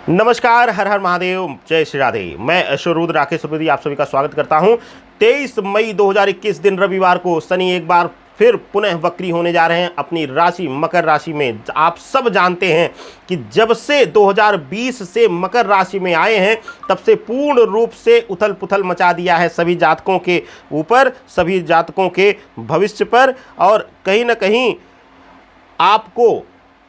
नमस्कार, हर हर महादेव, जय श्री राधे। मैं अश्वरूद्र राकेश त्रिवेदी आप सभी का स्वागत करता हूं। 23 मई 2021 दिन रविवार को शनि एक बार फिर पुनः वक्री होने जा रहे हैं अपनी राशि मकर राशि में। आप सब जानते हैं कि जब से 2020 से मकर राशि में आए हैं तब से पूर्ण रूप से उथल पुथल मचा दिया है सभी जातकों के ऊपर, सभी जातकों के भविष्य पर, और कहीं ना कहीं आपको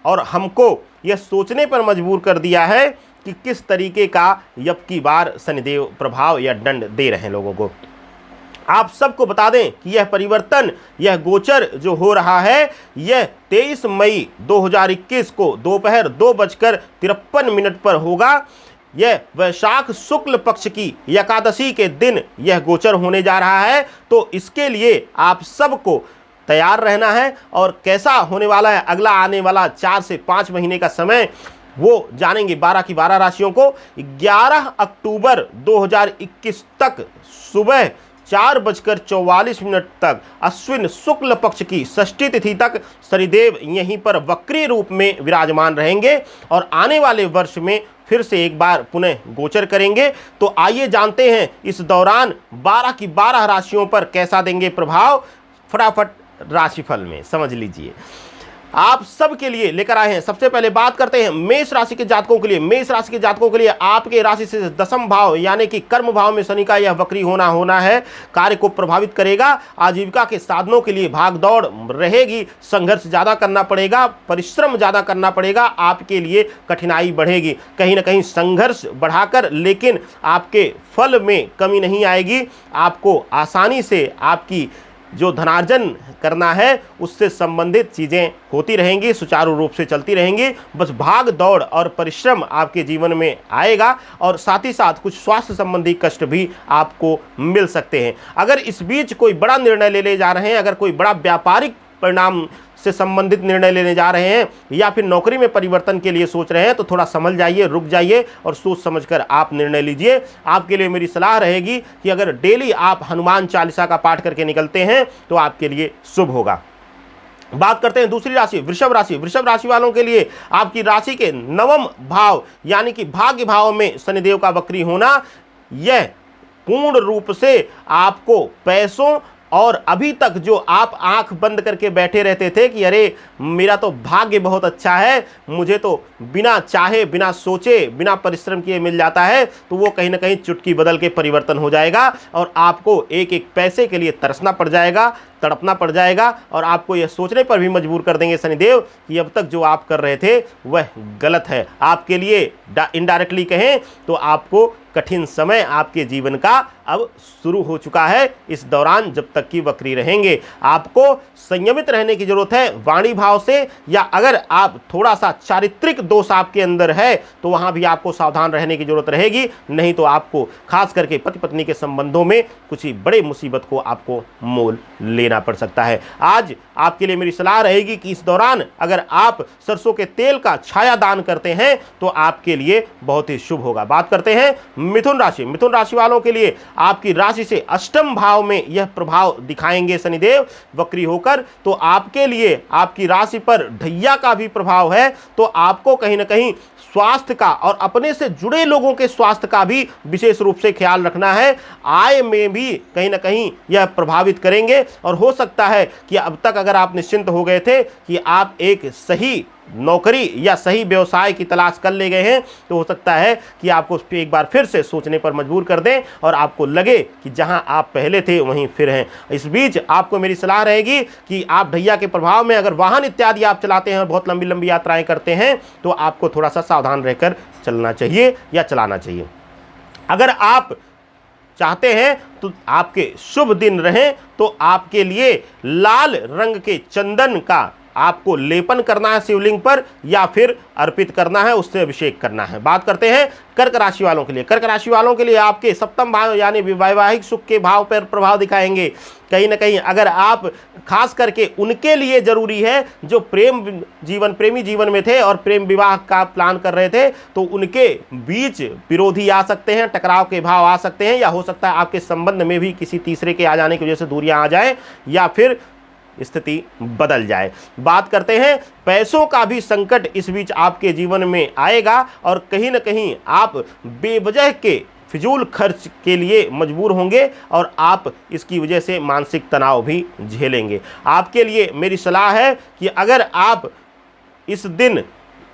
और हमको यह सोचने पर मजबूर कर दिया है कि किस तरीके का अब की बार शनिदेव प्रभाव या दंड दे रहे हैं लोगों को। आप सबको बता दें कि यह परिवर्तन, यह गोचर जो हो रहा है, यह 23 मई 2021 को दोपहर 2:53 पर होगा। यह वैशाख शुक्ल पक्ष की एकादशी के दिन यह गोचर होने जा रहा है। तो इसके लिए आप सबको तैयार रहना है, और कैसा होने वाला है अगला आने वाला 4 से 5 महीने का समय, वो जानेंगे 12 की 12 राशियों को। 11 अक्टूबर 2021 तक सुबह 4:44 तक अश्विन शुक्ल पक्ष की षष्ठी तिथि तक शनिदेव यहीं पर वक्री रूप में विराजमान रहेंगे और आने वाले वर्ष में फिर से एक बार पुनः गोचर करेंगे। तो आइए जानते हैं इस दौरान 12 की 12 राशियों पर कैसा देंगे प्रभाव। फटाफट राशिफल में समझ लीजिए, आप सब के लिए लेकर आए हैं। सबसे पहले बात करते हैं मेष राशि के जातकों के लिए। मेष राशि के जातकों के लिए आपके राशि से दशम भाव यानी कि कर्म भाव में शनि का यह वक्री होना है, कार्य को प्रभावित करेगा। आजीविका के साधनों के लिए भाग दौड़ रहेगी, संघर्ष ज़्यादा करना पड़ेगा, परिश्रम ज़्यादा करना पड़ेगा, आपके लिए कठिनाई बढ़ेगी। कहीं ना कहीं संघर्ष बढ़ाकर लेकिन आपके फल में कमी नहीं आएगी। आपको आसानी से आपकी जो धनार्जन करना है उससे संबंधित चीज़ें होती रहेंगी, सुचारू रूप से चलती रहेंगी। बस भाग दौड़ और परिश्रम आपके जीवन में आएगा, और साथ ही साथ कुछ स्वास्थ्य संबंधी कष्ट भी आपको मिल सकते हैं। अगर इस बीच कोई बड़ा निर्णय ले जा रहे हैं, अगर कोई बड़ा व्यापारिक परिणाम से संबंधित निर्णय लेने जा रहे हैं, या फिर नौकरी में परिवर्तन के लिए सोच रहे हैं, तो थोड़ा समझ जाइए, रुक जाइए और सोच समझकर आप निर्णय लीजिए। आपके लिए मेरी सलाह रहेगी कि अगर डेली आप हनुमान चालीसा का पाठ करके निकलते हैं तो आपके लिए शुभ होगा। बात करते हैं दूसरी राशि वृषभ राशि। वृषभ राशि वालों के लिए आपकी राशि के नवम भाव यानी कि भाग्य भाव में शनिदेव का वक्री होना, यह पूर्ण रूप से आपको पैसों और अभी तक जो आप आंख बंद करके बैठे रहते थे कि अरे मेरा तो भाग्य बहुत अच्छा है, मुझे तो बिना चाहे, बिना सोचे, बिना परिश्रम किए मिल जाता है, तो वो कहीं ना कहीं चुटकी बदल के परिवर्तन हो जाएगा और आपको एक एक पैसे के लिए तरसना पड़ जाएगा, तड़पना पड़ जाएगा, और आपको यह सोचने पर भी मजबूर कर देंगे शनिदेव कि अब तक जो आप कर रहे थे वह गलत है। आपके लिए इनडायरेक्टली कहें तो आपको कठिन समय आपके जीवन का अब शुरू हो चुका है। इस दौरान जब तक कि वक्री रहेंगे आपको संयमित रहने की जरूरत है वाणी भाव से, या अगर आप थोड़ा सा चारित्रिक दोष आपके अंदर है तो वहां भी आपको सावधान रहने की जरूरत रहेगी। नहीं तो आपको खास करके पति पत्नी के संबंधों में कुछ ही बड़े मुसीबत को आपको मोल लेना पड़ सकता है। आज आपके लिए मेरी सलाह रहेगी कि इस दौरान अगर आप सरसों के तेल का छाया दान करते हैं तो आपके लिए बहुत ही शुभ होगा। बात करते हैं मिथुन राशि। मिथुन राशि वालों के लिए आपकी राशि से अष्टम भाव में यह प्रभाव दिखाएंगे शनिदेव वक्री होकर। तो आपके लिए आपकी राशि पर ढैया का भी प्रभाव है, तो आपको कहीं ना कहीं स्वास्थ्य का और अपने से जुड़े लोगों के स्वास्थ्य का भी विशेष रूप से ख्याल रखना है। आय में भी कहीं ना कहीं यह प्रभावित करेंगे, और हो सकता है कि अब तक अगर आप निश्चिंत हो गए थे कि आप एक सही नौकरी या सही व्यवसाय की तलाश कर ले गए हैं, तो हो सकता है कि आपको उस पर एक बार फिर से सोचने पर मजबूर कर दें और आपको लगे कि जहां आप पहले थे वहीं फिर हैं। इस बीच आपको मेरी सलाह रहेगी कि आप ढैया के प्रभाव में अगर वाहन इत्यादि आप चलाते हैं और बहुत लंबी लंबी यात्राएं करते हैं तो आपको थोड़ा सा सावधान रहकर चलना चाहिए या चलाना चाहिए। अगर आप चाहते हैं तो आपके शुभ दिन रहें तो आपके लिए लाल रंग के चंदन का आपको लेपन करना है शिवलिंग पर, या फिर अर्पित करना है, उससे अभिषेक करना है। बात करते हैं कर्क राशि वालों के लिए। कर्क राशि वालों के लिए आपके सप्तम भाव यानी वैवाहिक सुख के भाव पर प्रभाव दिखाएंगे। कहीं ना कहीं अगर आप खास करके उनके लिए जरूरी है जो प्रेमी जीवन में थे और प्रेम विवाह का प्लान कर रहे थे, तो उनके बीच विरोधी आ सकते हैं, टकराव के भाव आ सकते हैं, या हो सकता है आपके संबंध में भी किसी तीसरे के आ जाने की वजह से दूरियां आ जाए, या फिर स्थिति बदल जाए। बात करते हैं पैसों का भी संकट इस बीच आपके जीवन में आएगा और कहीं ना कहीं आप बेवजह के फिजूल खर्च के लिए मजबूर होंगे और आप इसकी वजह से मानसिक तनाव भी झेलेंगे। आपके लिए मेरी सलाह है कि अगर आप इस दिन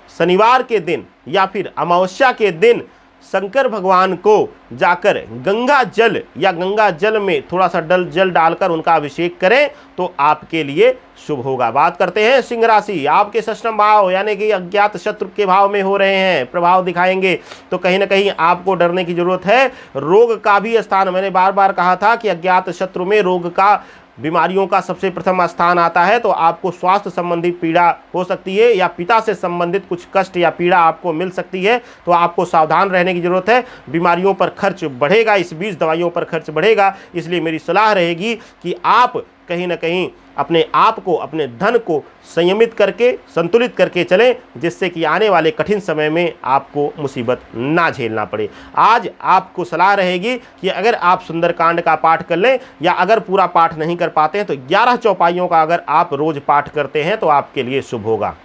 शनिवार के दिन या फिर अमावस्या के दिन शंकर भगवान को जाकर गंगा जल या गंगा जल में थोड़ा सा जल डालकर उनका अभिषेक करें तो आपके लिए शुभ होगा। बात करते हैं सिंह राशि। आपके षष्ठम भाव यानी कि अज्ञात शत्रु के भाव में हो रहे हैं, प्रभाव दिखाएंगे, तो कहीं ना कहीं आपको डरने की जरूरत है। रोग का भी स्थान, मैंने बार बार कहा था कि अज्ञात शत्रु में रोग का, बीमारियों का सबसे प्रथम स्थान आता है, तो आपको स्वास्थ्य संबंधी पीड़ा हो सकती है या पिता से संबंधित कुछ कष्ट या पीड़ा आपको मिल सकती है, तो आपको सावधान रहने की जरूरत है। बीमारियों पर खर्च बढ़ेगा, इस बीच दवाइयों पर खर्च बढ़ेगा, इसलिए मेरी सलाह रहेगी कि आप कहीं ना कहीं अपने आप को, अपने धन को संयमित करके, संतुलित करके चलें, जिससे कि आने वाले कठिन समय में आपको मुसीबत ना झेलना पड़े। आज आपको सलाह रहेगी कि अगर आप सुंदरकांड का पाठ कर लें या अगर पूरा पाठ नहीं कर पाते हैं तो 11 चौपाइयों का अगर आप रोज पाठ करते हैं तो आपके लिए शुभ होगा।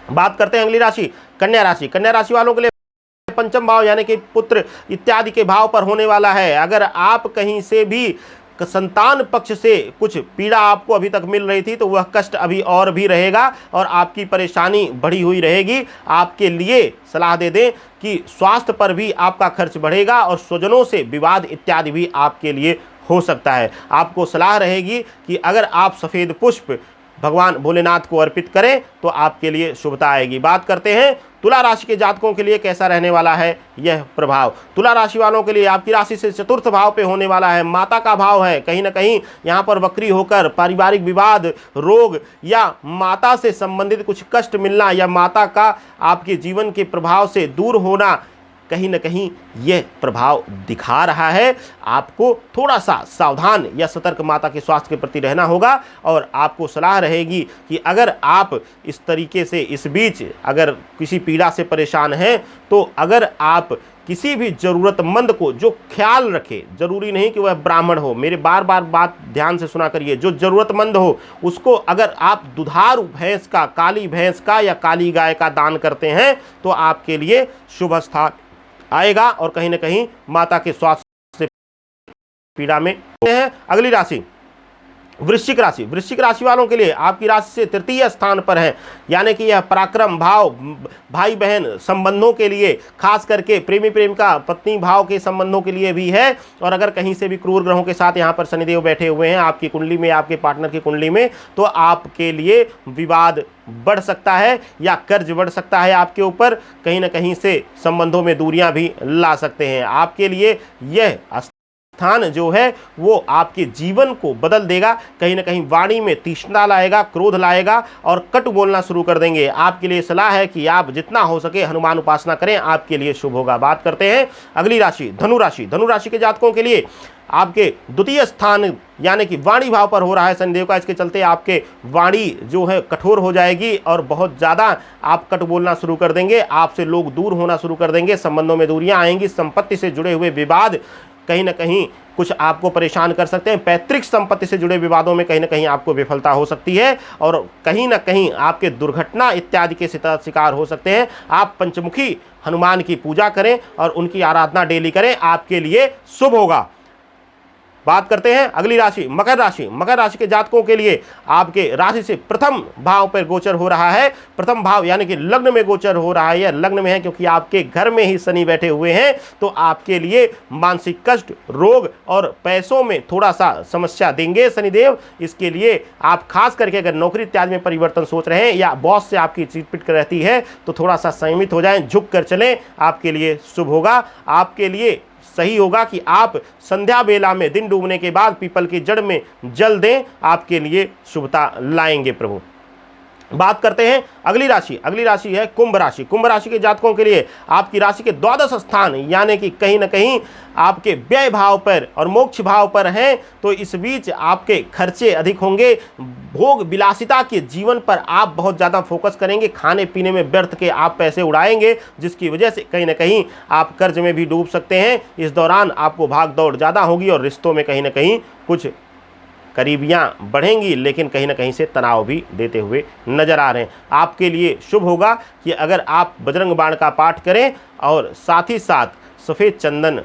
बात करते हैं अगली राशि, कन्या राशि। कन्या राशि वालों के लिए पंचम भाव यानी कि पुत्र इत्यादि के भाव पर होने वाला है। अगर आप कहीं से भी संतान पक्ष से कुछ पीड़ा आपको अभी तक मिल रही थी तो वह कष्ट अभी और भी रहेगा और आपकी परेशानी बढ़ी हुई रहेगी। आपके लिए सलाह दे दें कि स्वास्थ्य पर भी आपका खर्च बढ़ेगा और स्वजनों से विवाद इत्यादि भी आपके लिए हो सकता है। आपको सलाह रहेगी कि अगर आप सफ़ेद पुष्प भगवान भोलेनाथ को अर्पित करें तो आपके लिए शुभता आएगी। बात करते हैं तुला राशि के जातकों के लिए कैसा रहने वाला है यह प्रभाव। तुला राशि वालों के लिए आपकी राशि से चतुर्थ भाव पे होने वाला है, माता का भाव है। कहीं ना कहीं यहाँ पर वक्री होकर पारिवारिक विवाद, रोग या माता से संबंधित कुछ कष्ट मिलना या माता का आपके जीवन के प्रभाव से दूर होना, कहीं ना कहीं यह प्रभाव दिखा रहा है। आपको थोड़ा सा सावधान या सतर्क माता के स्वास्थ्य के प्रति रहना होगा और आपको सलाह रहेगी कि अगर आप इस तरीके से इस बीच अगर किसी पीड़ा से परेशान हैं तो अगर आप किसी भी ज़रूरतमंद को जो ख्याल रखे, ज़रूरी नहीं कि वह ब्राह्मण हो, मेरे बार बार बात ध्यान से सुना करिए, जो ज़रूरतमंद हो उसको अगर आप दुधारू भैंस का, काली भैंस का या काली गाय का दान करते हैं तो आपके लिए शुभ स्थान आएगा और कहीं ना कहीं माता के स्वास्थ्य से पीड़ा में हैं। अगली राशि वृश्चिक राशि। वृश्चिक राशि वालों के लिए आपकी राशि से तृतीय स्थान पर है, यानी कि यह पराक्रम भाव, भाई बहन संबंधों के लिए, खास करके प्रेमी प्रेमिका पत्नी भाव के संबंधों के लिए भी है। और अगर कहीं से भी क्रूर ग्रहों के साथ यहाँ पर शनिदेव बैठे हुए हैं आपकी कुंडली में, आपके पार्टनर की कुंडली में, तो आपके लिए विवाद बढ़ सकता है या कर्ज बढ़ सकता है आपके ऊपर, कहीं ना कहीं से संबंधों में दूरियां भी ला सकते हैं। आपके लिए यह स्थान जो है वो आपके जीवन को बदल देगा, कहीं ना कहीं वाणी में तीक्ष्णता लाएगा, क्रोध लाएगा और कटु बोलना शुरू कर देंगे। आपके लिए सलाह है कि आप जितना हो सके हनुमान उपासना करें, आपके लिए शुभ होगा। बात करते हैं अगली राशि धनु राशि। धनु राशि के जातकों के लिए आपके द्वितीय स्थान यानी कि वाणी भाव पर हो रहा है शनिदेव का, इसके चलते आपके वाणी जो है कठोर हो जाएगी और बहुत ज़्यादा आप कट बोलना शुरू कर देंगे, आपसे लोग दूर होना शुरू कर देंगे, संबंधों में दूरियां आएंगी, संपत्ति से जुड़े हुए विवाद कहीं ना कहीं कुछ आपको परेशान कर सकते हैं, पैतृक संपत्ति से जुड़े विवादों में कहीं ना कहीं आपको विफलता हो सकती है और कहीं ना कहीं आपके दुर्घटना इत्यादि के शिकार हो सकते हैं। आप पंचमुखी हनुमान की पूजा करें और उनकी आराधना डेली करें, आपके लिए शुभ होगा। बात करते हैं अगली राशि मकर राशि। मकर राशि के जातकों के लिए आपके राशि से प्रथम भाव पर गोचर हो रहा है। प्रथम भाव यानी कि लग्न में गोचर हो रहा है, या लग्न में है क्योंकि आपके घर में ही शनि बैठे हुए हैं, तो आपके लिए मानसिक कष्ट, रोग और पैसों में थोड़ा सा समस्या देंगे शनिदेव। इसके लिए आप खास करके अगर नौकरी इत्यादि में परिवर्तन सोच रहे हैं या बॉस से आपकी चीटपिट रहती है तो थोड़ा सा संयमित हो जाएं, झुक कर चलें, आपके लिए शुभ होगा। आपके लिए सही होगा कि आप संध्या बेला में दिन डूबने के बाद पीपल की जड़ में जल दें, आपके लिए शुभता लाएंगे प्रभु। बात करते हैं अगली राशि। अगली राशि है कुंभ राशि। कुंभ राशि के जातकों के लिए आपकी राशि के द्वादश स्थान यानी कि कहीं ना कहीं आपके व्यय भाव पर और मोक्ष भाव पर हैं, तो इस बीच आपके खर्चे अधिक होंगे। भोग विलासिता के जीवन पर आप बहुत ज़्यादा फोकस करेंगे, खाने पीने में व्यर्थ के आप पैसे उड़ाएंगे, जिसकी वजह से कहीं ना कहीं आप कर्ज में भी डूब सकते हैं। इस दौरान आपको भाग दौड़ ज़्यादा होगी और रिश्तों में कहीं ना कहीं कुछ करीबियाँ बढ़ेंगी, लेकिन कहीं ना कहीं से तनाव भी देते हुए नजर आ रहे हैं। आपके लिए शुभ होगा कि अगर आप बजरंग बाण का पाठ करें और साथ ही साथ सफ़ेद चंदन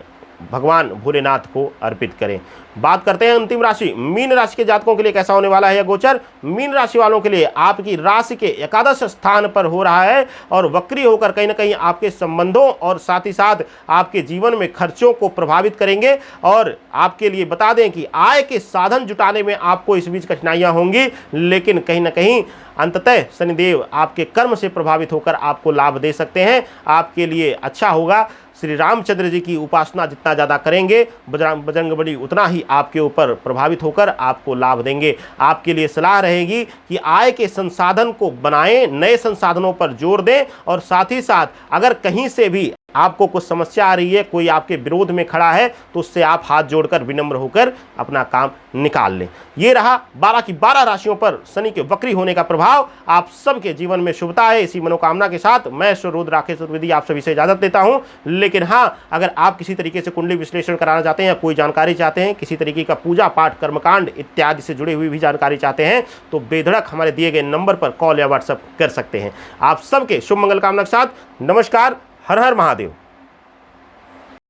भगवान भोलेनाथ को अर्पित करें। बात करते हैं अंतिम राशि मीन राशि के जातकों के लिए कैसा होने वाला है यह गोचर। मीन राशि वालों के लिए आपकी राशि के एकादश स्थान पर हो रहा है और वक्री होकर कहीं ना कहीं आपके संबंधों और साथ ही साथ आपके जीवन में खर्चों को प्रभावित करेंगे। और आपके लिए बता दें कि आय के साधन जुटाने में आपको इस बीच कठिनाइयां होंगी, लेकिन कहीं ना कहीं अंततः शनिदेव आपके कर्म से प्रभावित होकर आपको लाभ दे सकते हैं। आपके लिए अच्छा होगा। श्री रामचंद्र जी की उपासना जितना ज़्यादा करेंगे, बजरंगबली उतना ही आपके ऊपर प्रभावित होकर आपको लाभ देंगे। आपके लिए सलाह रहेगी कि आय के संसाधन को बनाएं, नए संसाधनों पर जोर दें और साथ ही साथ अगर कहीं से भी आपको कुछ समस्या आ रही है, कोई आपके विरोध में खड़ा है, तो उससे आप हाथ जोड़कर विनम्र होकर अपना काम निकाल लें। ये रहा 12 की 12 राशियों पर शनि के वक्री होने का प्रभाव। आप सबके जीवन में शुभता है, इसी मनोकामना के साथ मैं रुद्र राकेश चतुर्वेदी आप सभी से इजाजत लेता हूं। लेकिन हाँ, अगर आप किसी तरीके से कुंडली विश्लेषण कराना चाहते हैं या कोई जानकारी चाहते हैं, किसी तरीके का पूजा पाठ कर्मकांड इत्यादि से जुड़ी हुई भी जानकारी चाहते हैं, तो बेधड़क हमारे दिए गए नंबर पर कॉल या व्हाट्सएप कर सकते हैं। आप सबके शुभ मंगल कामना के साथ नमस्कार। हर हर महादेव।